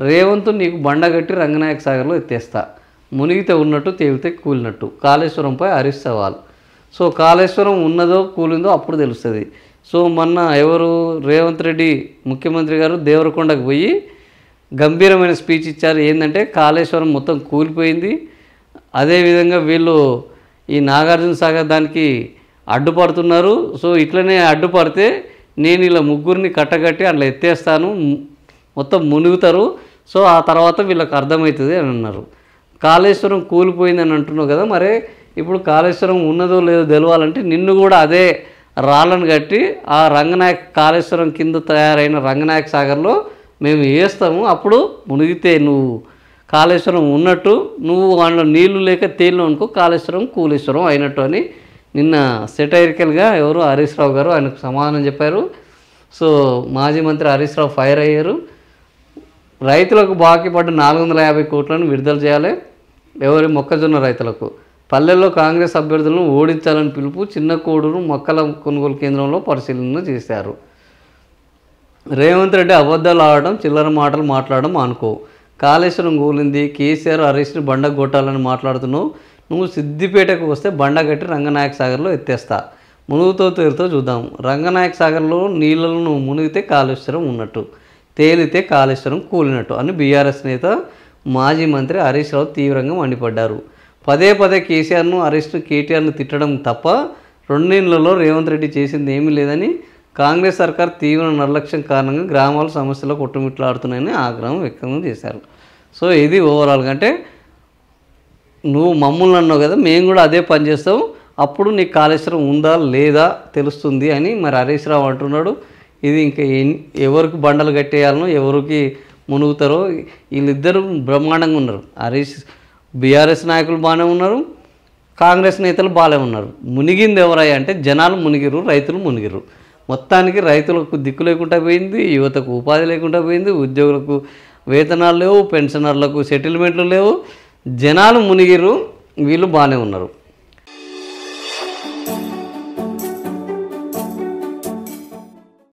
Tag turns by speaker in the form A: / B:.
A: రేవంత్ నీకు బండగట్టి రంగనాయక సాగర్లో ఎత్తేస్తా, మునిగితే ఉన్నట్టు తేలితే కూలినట్టు. కాళేశ్వరంపై హరీష్ సవాల్. సో కాళేశ్వరం ఉన్నదో కూలిందో అప్పుడు తెలుస్తుంది. సో మొన్న ఎవరు రేవంత్ రెడ్డి ముఖ్యమంత్రి గారు దేవరకొండకు పోయి గంభీరమైన స్పీచ్ ఇచ్చారు. ఏంటంటే కాళేశ్వరం మొత్తం కూలిపోయింది, అదేవిధంగా వీళ్ళు ఈ నాగార్జున సాగర్ దానికి అడ్డుపడుతున్నారు. సో ఇట్లనే అడ్డుపడితే నేను ఇలా ముగ్గురిని కట్టగట్టి అట్లా ఎత్తేస్తాను, మొత్తం మునుగుతారు. సో ఆ తర్వాత వీళ్ళకి అర్థమవుతుంది అని అన్నారు. కాళేశ్వరం కూలిపోయిందని అంటున్నావు కదా, మరి ఇప్పుడు కాళేశ్వరం ఉన్నదో లేదో తెలవాలంటే నిన్ను కూడా అదే రాళ్ళను కట్టి ఆ రంగనాయక కాళేశ్వరం కింద తయారైన రంగనాయక సాగర్లో మేము వేస్తాము. అప్పుడు మునిగితే నువ్వు కాళేశ్వరం ఉన్నట్టు, నువ్వు అందులో నీళ్లు లేక తేలిన అనుకో కాళేశ్వరం కూలేశ్వరం అయినట్టు అని నిన్న సెటైరికల్గా ఎవరు హరీష్ రావు గారు ఆయనకు సమాధానం చెప్పారు. సో మాజీ మంత్రి హరీష్ రావు ఫైర్ అయ్యారు. రైతులకు బాకీ పడ్డ 450 కోట్లను విడుదల చేయాలి. ఎవరి మొక్కజొన్న రైతులకు పల్లెల్లో కాంగ్రెస్ అభ్యర్థులను ఓడించాలని పిలుపు. చిన్న కోడూరు మొక్కల కొనుగోలు కేంద్రంలో పరిశీలన చేశారు. రేవంత్ రెడ్డి అబద్ధాలు ఆడడం, చిల్లర మాటలు మాట్లాడడం అనుకో. కాళేశ్వరం కూలింది, కేసీఆర్ హరీష్ని బండ కొట్టాలని మాట్లాడుతున్నావు. నువ్వు సిద్దిపేటకు వస్తే బండగట్టి రంగనాయక సాగర్లో ఎత్తేస్తా, మునుగుతో తేలుతో చూద్దాం. రంగనాయక సాగర్లో నీళ్ళను నువ్వు మునిగితే కాళేశ్వరం ఉన్నట్టు, తేలితే కాళేశ్వరం కూలినట్టు అని బీఆర్ఎస్ నేత మాజీ మంత్రి హరీష్ రావు తీవ్రంగా మండిపడ్డారు. పదే పదే కేసీఆర్ను హరీష్ను కేటీఆర్ను తిట్టడం తప్ప రెండేళ్లలో రేవంత్ రెడ్డి చేసింది ఏమీ లేదని, కాంగ్రెస్ సర్కార్ తీవ్ర నిర్లక్ష్యం కారణంగా గ్రామాల సమస్యలు కొట్టుమిట్లాడుతున్నాయని ఆగ్రహం వ్యక్తం చేశారు. సో ఇది ఓవరాల్గా అంటే నువ్వు మమ్మల్ని అన్నావు కదా, మేము కూడా అదే పని చేస్తాం, అప్పుడు నీకు కాళేశ్వరం ఉందా లేదా తెలుస్తుంది అని మరి హరీష్ రావు అంటున్నాడు. ఇది ఇంకా ఎవరికి బండలు కట్టేయాలనో ఎవరికి మునుగుతారో వీళ్ళిద్దరూ బ్రహ్మాండంగా ఉన్నారు. హరీష్ బీఆర్ఎస్ నాయకులు బాగానే ఉన్నారు, కాంగ్రెస్ నేతలు బాగానే ఉన్నారు. మునిగింది ఎవరయ్యా అంటే జనాలు మునిగిరు, రైతులు మునిగిరు. మొత్తానికి రైతులకు దిక్కు లేకుండా పోయింది, యువతకు ఉపాధి లేకుండా పోయింది, ఉద్యోగులకు వేతనాలు లేవు, పెన్షనర్లకు సెటిల్మెంట్లు లేవు. జనాలు మునిగిరు, వీళ్ళు బాగానే ఉన్నారు.